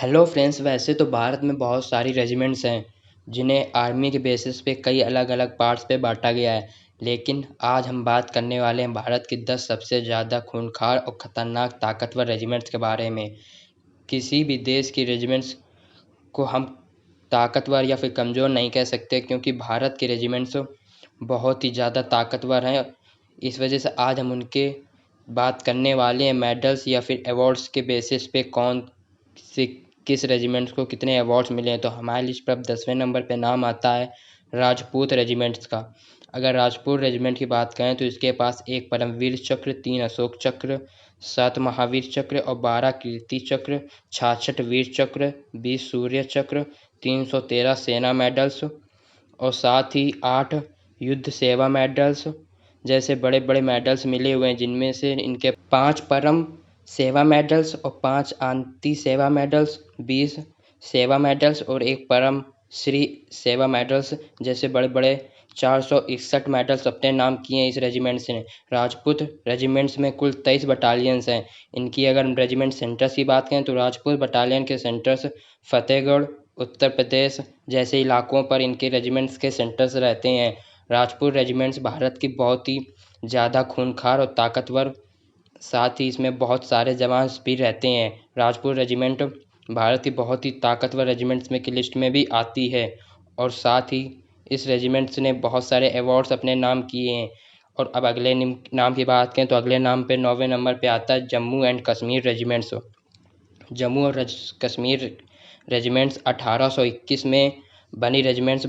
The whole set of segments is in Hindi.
हेलो फ्रेंड्स, वैसे तो भारत में बहुत सारी रेजिमेंट्स हैं जिन्हें आर्मी के बेसिस पे कई अलग अलग पार्ट्स पे बांटा गया है। लेकिन आज हम बात करने वाले हैं भारत की 10 सबसे ज़्यादा खूंखार और ख़तरनाक ताकतवर रेजिमेंट्स के बारे में। किसी भी देश की रेजिमेंट्स को हम ताकतवर या फिर कमज़ोर नहीं कह सकते, क्योंकि भारत के रेजिमेंट्स बहुत ही ज़्यादा ताकतवर हैं। इस वजह से आज हम उनके बात करने वाले हैं, मेडल्स या फिर अवार्ड्स के बेसिस पे कौन से किस रेजिमेंट्स को कितने अवार्ड्स मिले हैं। तो हमारी लिस्ट पर अब 10वें नंबर पे नाम आता है राजपूत रेजिमेंट्स का। अगर राजपूत रेजिमेंट की बात करें तो इसके पास 1 परमवीर चक्र, 3 अशोक चक्र, 7 महावीर चक्र और 12 कीर्ति चक्र, 66 वीर चक्र, 20 सूर्य चक्र, 313 सेना मेडल्स और साथ ही 8 युद्ध सेवा मेडल्स जैसे बड़े बड़े मेडल्स मिले हुए हैं, जिनमें से इनके 5 परम सेवा मेडल्स और 5 आंती सेवा मेडल्स, 20 सेवा मेडल्स और 1 परम श्री सेवा मेडल्स जैसे बड़े बड़े 461 मेडल्स अपने नाम किए हैं इस रेजिमेंट ने। राजपूत रेजिमेंट्स में कुल 23 बटालियंस हैं। इनकी अगर रेजिमेंट सेंटर्स की बात करें तो राजपूत बटालियन के सेंटर्स फतेहगढ़, उत्तर प्रदेश जैसे इलाकों पर इनके रेजिमेंट्स के सेंटर्स रहते हैं। राजपूत रेजिमेंट्स भारत की बहुत ही ज़्यादा खूंखार और ताकतवर, साथ ही इसमें बहुत सारे जवान भी रहते हैं। राजपूत रेजिमेंट भारत की बहुत ही ताकतवर रेजिमेंट्स में की लिस्ट में भी आती है और साथ ही इस रेजिमेंट्स ने बहुत सारे अवार्ड्स अपने नाम किए हैं। और अब अगले नाम की बात करें तो अगले नाम पे 9वें नंबर पे आता है जम्मू एंड कश्मीर रेजिमेंट्स। जम्मू और कश्मीर रेजिमेंट्स 1821 में बनी रेजिमेंट्स।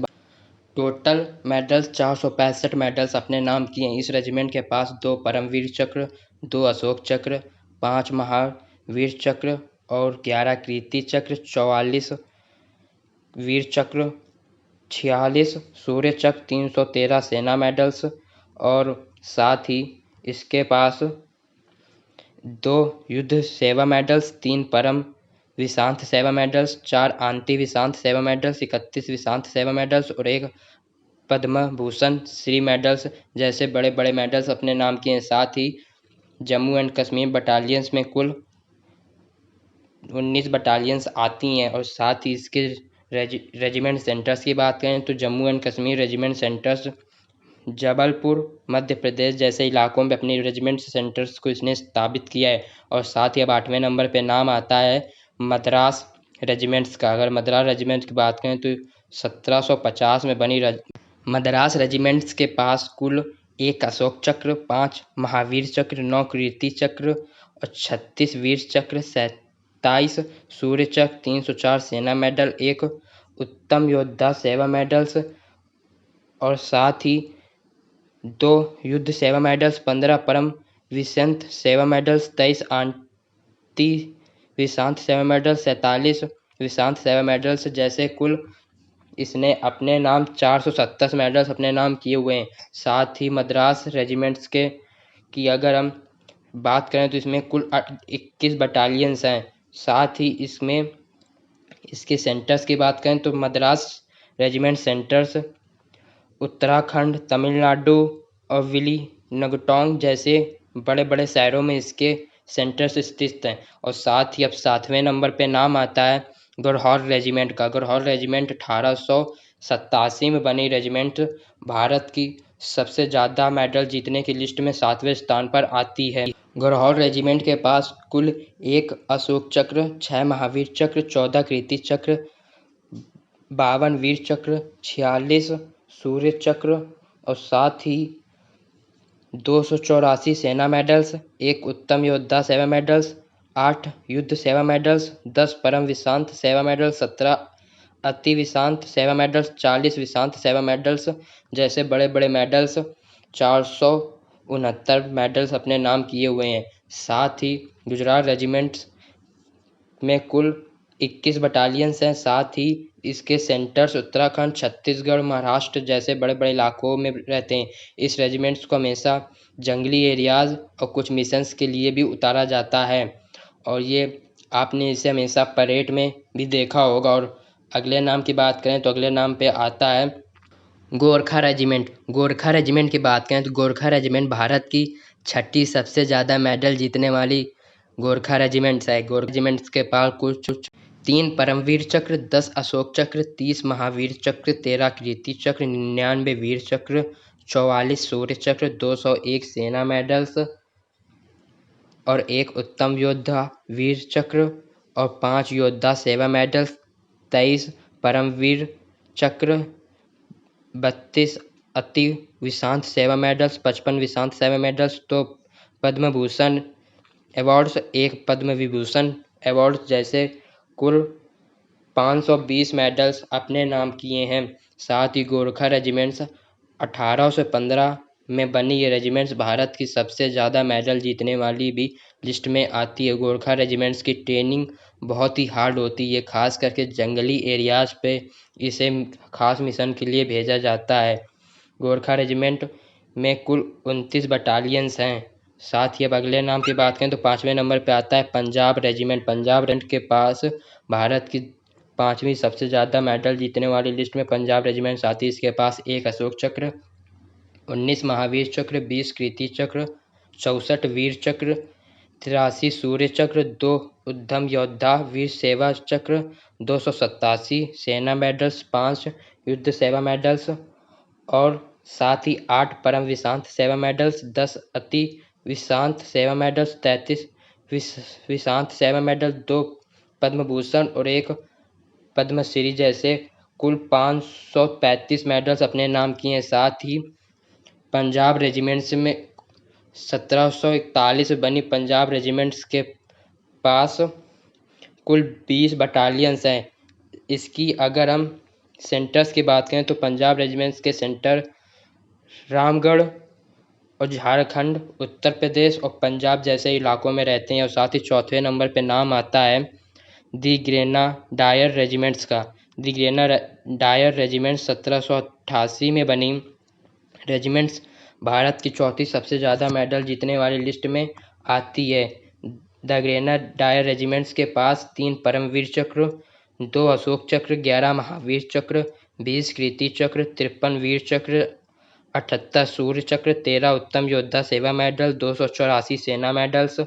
टोटल मेडल्स 465 मेडल्स अपने नाम किए हैं। इस रेजिमेंट के पास 2 परमवीर चक्र, 2 अशोक चक्र, 5 महावीर चक्र और 11 कीर्ति चक्र, 44 वीर चक्र, 46 सूर्य चक्र, 313 सेना मेडल्स और साथ ही इसके पास 2 युद्ध सेवा मेडल्स, 3 परम विशांत सेवा मेडल्स, 4 आंती विशांत सेवा मेडल्स, 31 विशांत सेवा मेडल्स और 1 पद्म भूषण श्री मेडल्स जैसे बड़े बड़े मेडल्स अपने नाम किए हैं। साथ ही जम्मू एंड कश्मीर बटालियंस में कुल 19 बटालियंस आती हैं। और साथ ही इसके रेजिमेंट सेंटर्स की बात करें तो Jammu and Kashmir regiment centres Jabalpur, Madhya Pradesh जैसे इलाकों में अपनी रेजिमेंट सेंटर्स को इसने स्थापित किया है। और साथ ही अब 8वें नंबर पे नाम आता है मद्रास रेजिमेंट्स का। अगर मद्रास रेजिमेंट की बात करें तो 1750 में बनी मद्रास रेजिमेंट्स के पास कुल 1 अशोक चक्र, 5 महावीर चक्र, 9 कीर्ति चक्र और 36 वीर चक्र, 27 सूर्य चक्र, 304 सेना मेडल, 1 उत्तम योद्धा सेवा मेडल्स और साथ ही 2 युद्ध सेवा मेडल्स, 15 परम विशंत सेवा मेडल्स, 23 आंटी विशांत सेवा मेडल्स, 47 विशांत सेवा मेडल्स जैसे कुल इसने अपने नाम 427 मेडल्स अपने नाम किए हुए हैं। साथ ही मद्रास रेजिमेंट्स के की अगर हम बात करें तो इसमें कुल 21 बटालियंस हैं। साथ ही इसमें इसके सेंटर्स की बात करें तो मद्रास रेजिमेंट सेंटर्स उत्तराखंड, तमिलनाडु और विलीनगटोंग जैसे बड़े बड़े शहरों में इसके सेंटर्स स्थित हैं। और साथ ही अब 7वें नंबर पे नाम आता है गढ़वाल रेजिमेंट का। गढ़वाल रेजिमेंट 1887 में बनी रेजिमेंट भारत की सबसे ज़्यादा मेडल जीतने की लिस्ट में 7वें स्थान पर आती है। गढ़वाल रेजिमेंट के पास कुल 1 अशोक चक्र, 6 महावीर चक्र, 14 कीर्ति चक्र, 52 वीर चक्र, 46 सूर्य चक्र और साथ ही 284 सेना मेडल्स, 1 उत्तम योद्धा सेवा मेडल्स, 8 युद्ध सेवा मेडल्स, 10 परम विशांत सेवा मेडल्स, 17 अति विशांत सेवा मेडल्स, 40 विशांत सेवा मेडल्स जैसे बड़े बड़े मेडल्स, 469 मेडल्स अपने नाम किए हुए हैं। साथ ही गुजरात रेजिमेंट्स में कुल 21 बटालियंस हैं। साथ ही इसके सेंटर्स उत्तराखंड, छत्तीसगढ़, महाराष्ट्र जैसे बड़े बड़े इलाकों में रहते हैं। इस रेजिमेंट्स को हमेशा जंगली एरियाज़ और कुछ मिशंस के लिए भी उतारा जाता है और ये आपने इसे हमेशा परेड में भी देखा होगा। और अगले नाम की बात करें तो अगले नाम पे आता है गोरखा रेजिमेंट। गोरखा रेजिमेंट की बात करें तो गोरखा रेजिमेंट भारत की 6ठी सबसे ज़्यादा मेडल जीतने वाली गोरखा रेजिमेंट्स है। गोरखा रेजिमेंट्स के पास कुछ 3 परमवीर चक्र, 10 अशोक चक्र, 30 महावीर चक्र, 13 कीर्ति चक्र, 99 वीर चक्र, 44 शौर्य चक्र, 201 सेना मेडल्स और 1 उत्तम योद्धा वीर चक्र और 5 योद्धा सेवा मेडल्स, 23 परमवीर चक्र, 32 अति विशांत सेवा मेडल्स, 55 विशांत सेवा medals, 2 Padma Bhushan awards, 1 Padma Vibhushan awards जैसे कुल 520 मेडल्स अपने नाम किए हैं। साथ ही गोरखा रेजिमेंट्स 1815 में बनी ये रेजिमेंट्स भारत की सबसे ज़्यादा मेडल जीतने वाली भी लिस्ट में आती है। गोरखा रेजिमेंट्स की ट्रेनिंग बहुत ही हार्ड होती है, खास करके जंगली एरियाज़ पे इसे खास मिशन के लिए भेजा जाता है। गोरखा रेजिमेंट में कुल 29 बटालियंस हैं। साथ ही अब अगले नाम की बात करें तो 5वें नंबर पे आता है पंजाब रेजिमेंट। पंजाब रेजिमेंट के पास भारत की 5वीं सबसे ज़्यादा मेडल जीतने वाली लिस्ट में पंजाब रेजिमेंट आती है। इसके पास 1 अशोक चक्र, 19 महावीर चक्र, 20 कीर्ति चक्र, 64 वीर चक्र, 83 सूर्य चक्र, 2 उद्यम योद्धा वीर सेवा चक्र, 287 सेना मेडल्स, 5 युद्ध सेवा मेडल्स और साथ ही 8 परम विशांत सेवा मेडल्स, 10 अति विशांत सेवा मेडल्स, 33 विशांत सेवा मेडल, 2 पद्म भूषण और 1 पद्मश्री जैसे कुल 535 मेडल्स अपने नाम किए हैं। साथ ही पंजाब रेजिमेंट्स में 1741 में बनी पंजाब रेजिमेंट्स के पास कुल 20 बटालियंस हैं। इसकी अगर हम सेंटर्स की बात करें तो पंजाब रेजिमेंट्स के सेंटर रामगढ़ और झारखंड, उत्तर प्रदेश और पंजाब जैसे इलाकों में रहते हैं। और साथ ही 4वें नंबर पे नाम आता है दी ग्रेनाडायर रेजिमेंट्स का। दी ग्रेनाडायर रेजिमेंट 1788 में बनी रेजिमेंट्स भारत की 4थी सबसे ज़्यादा मेडल जीतने वाली लिस्ट में आती है। द ग्रेनाडायर रेजिमेंट्स के पास 3 परमवीर चक्र, 2 अशोक चक्र, 11 महावीर चक्र, 20 कीर्ति चक्र, 53 वीर चक्र, 78 सूर्य चक्र, 13 उत्तम योद्धा सेवा मेडल, 284 सेना मेडल्स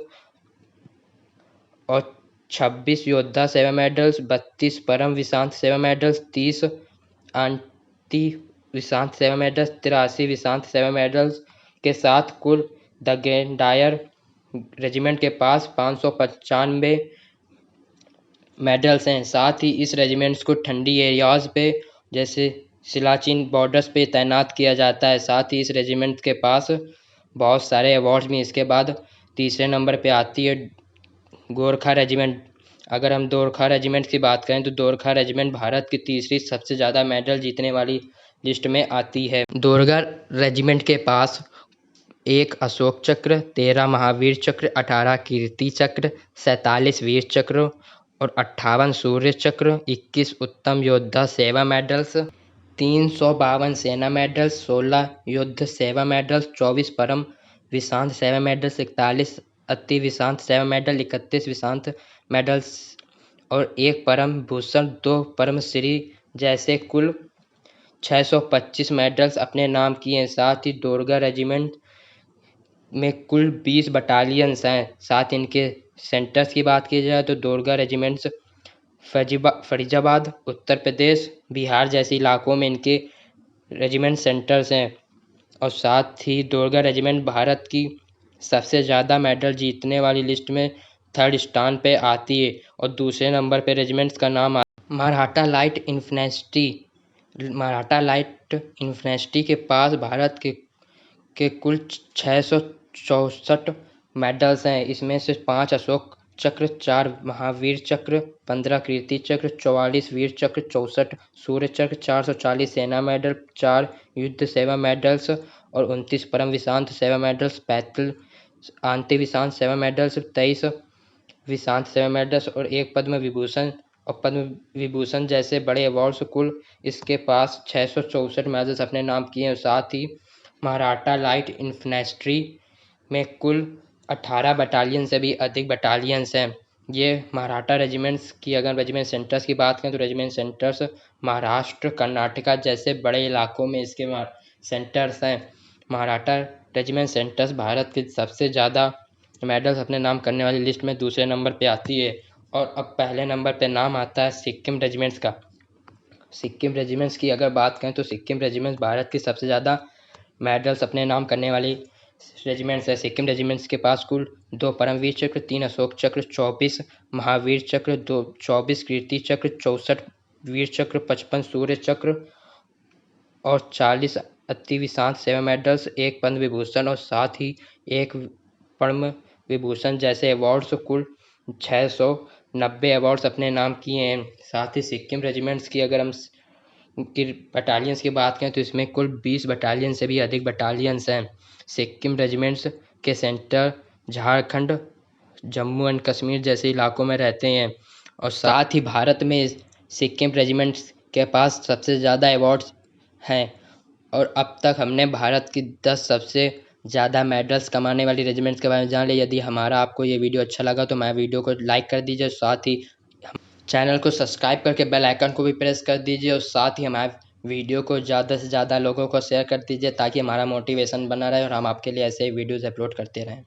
और 26 योद्धा सेवा मेडल्स, 32 परम विशांत सेवा मेडल्स, 30 आंटी विशांत सेवा मेडल्स, 83 विशांत सेवा मेडल्स के साथ कुल द ग्रेनाडायर रेजिमेंट के पास 595 मेडल्स हैं। साथ ही इस रेजिमेंट्स को ठंडी एरियाज़ पे जैसे सियाचिन बॉर्डर्स पे तैनात किया जाता है। साथ ही इस रेजिमेंट के पास बहुत सारे अवार्ड्स भी। इसके बाद तीसरे नंबर पे आती है गोरखा रेजिमेंट। अगर हम गोरखा रेजिमेंट की बात करें तो गोरखा रेजिमेंट भारत की तीसरी सबसे ज़्यादा मेडल जीतने वाली लिस्ट में आती है। गोरखा रेजिमेंट के पास 1 अशोक चक्र, 13 महावीर चक्र, 18 कीर्ति चक्र, 47 वीर चक्र और 58 सूर्य चक्र, 21 उत्तम योद्धा सेवा मेडल्स, 352 सेना मेडल्स, 16 युद्ध सेवा मेडल्स, 24 परम विशांत सेवा मेडल्स, 41 अति विशांत सेवा मेडल, 31 विशांत मेडल्स और 1 परम भूषण, 2 पद्मश्री जैसे कुल 625 मेडल्स अपने नाम किए हैं। साथ ही दोरगा रेजिमेंट में कुल 20 बटालियंस हैं। साथ इनके सेंटर्स की बात की जाए तो दोरगा रेजिमेंट्स फरीदाबाद, उत्तर प्रदेश, बिहार जैसे इलाकों में इनके रेजिमेंट सेंटर्स हैं। और साथ ही दोरगा रेजिमेंट भारत की सबसे ज़्यादा मेडल जीतने वाली लिस्ट में 3rd स्थान पे आती है। और दूसरे नंबर पे रेजिमेंट्स का नाम Maratha light infantry. Maratha light infantry के पास भारत के कुल 664 मेडल्स हैं। इसमें से 5 अशोक चक्र, 4 महावीर चक्र, 15 कीर्ति चक्र, 44 वीर चक्र, 64 सूर्य चक्र, 440 सेना मेडल, 4 युद्ध सेवा मेडल्स और 29 परम विशांत सेवा मेडल्स, 35 आंटी विशांत सेवा मेडल्स, 23 विशांत सेवा मेडल्स और 1 पद्म विभूषण और पद्म विभूषण जैसे बड़े अवार्ड्स। कुल इसके पास 664 मेडल्स अपने नाम किए हैं। साथ ही मराठा लाइट इन्फेंट्री में कुल 18 बटालियन से भी अधिक बटालियंस हैं। ये मराठा रेजिमेंट्स की अगर रेजिमेंट सेंटर्स की बात करें तो रेजिमेंट सेंटर्स महाराष्ट्र, कर्नाटका जैसे बड़े इलाकों में इसके सेंटर्स हैं। मराठा रेजिमेंट सेंटर्स भारत के सबसे ज़्यादा मेडल्स अपने नाम करने वाली लिस्ट में दूसरे नंबर पे आती है। और अब पहले नंबर पे नाम आता है सिक्किम रेजिमेंट्स का। सिक्किम रेजिमेंट्स की अगर बात करें तो सिक्किम रेजिमेंट्स भारत की सबसे ज़्यादा मेडल्स अपने नाम करने वाली रेजिमेंट्स है। सिक्किम रेजिमेंट्स के पास कुल 2 परमवीर चक्र, 3 अशोक चक्र, 24 महावीर चक्र, 24 कीर्ति चक्र, 64 वीर चक्र, 55 सूर्य चक्र और 40 अति विशांत सेवा मेडल्स, 1 पद्म विभूषण और साथ ही 1 पद्म विभूषण जैसे अवार्ड्स, कुल 690 अवार्ड्स अपने नाम किए हैं। साथ ही सिक्किम रेजिमेंट्स की अगर हम की बटालियंस की बात करें तो इसमें कुल 20 बटालियन से भी अधिक बटालियंस हैं। सिक्किम रेजिमेंट्स के सेंटर झारखंड, जम्मू एंड कश्मीर जैसे इलाकों में रहते हैं। और साथ ही भारत में सिक्किम रेजिमेंट्स के पास सबसे ज़्यादा अवार्ड्स हैं। और अब तक हमने भारत की 10 सबसे ज़्यादा मेडल्स कमाने वाली रेजिमेंट्स के बारे में जान लिया। यदि हमारा आपको ये वीडियो अच्छा लगा तो हमारे वीडियो को लाइक कर दीजिए, साथ ही चैनल को सब्सक्राइब करके बेल आइकन को भी प्रेस कर दीजिए और साथ ही हमारे वीडियो को ज़्यादा से ज़्यादा लोगों को शेयर कर दीजिए ताकि हमारा मोटिवेशन बना रहे और हम आपके लिए ऐसे ही वीडियोज़ अपलोड करते रहें।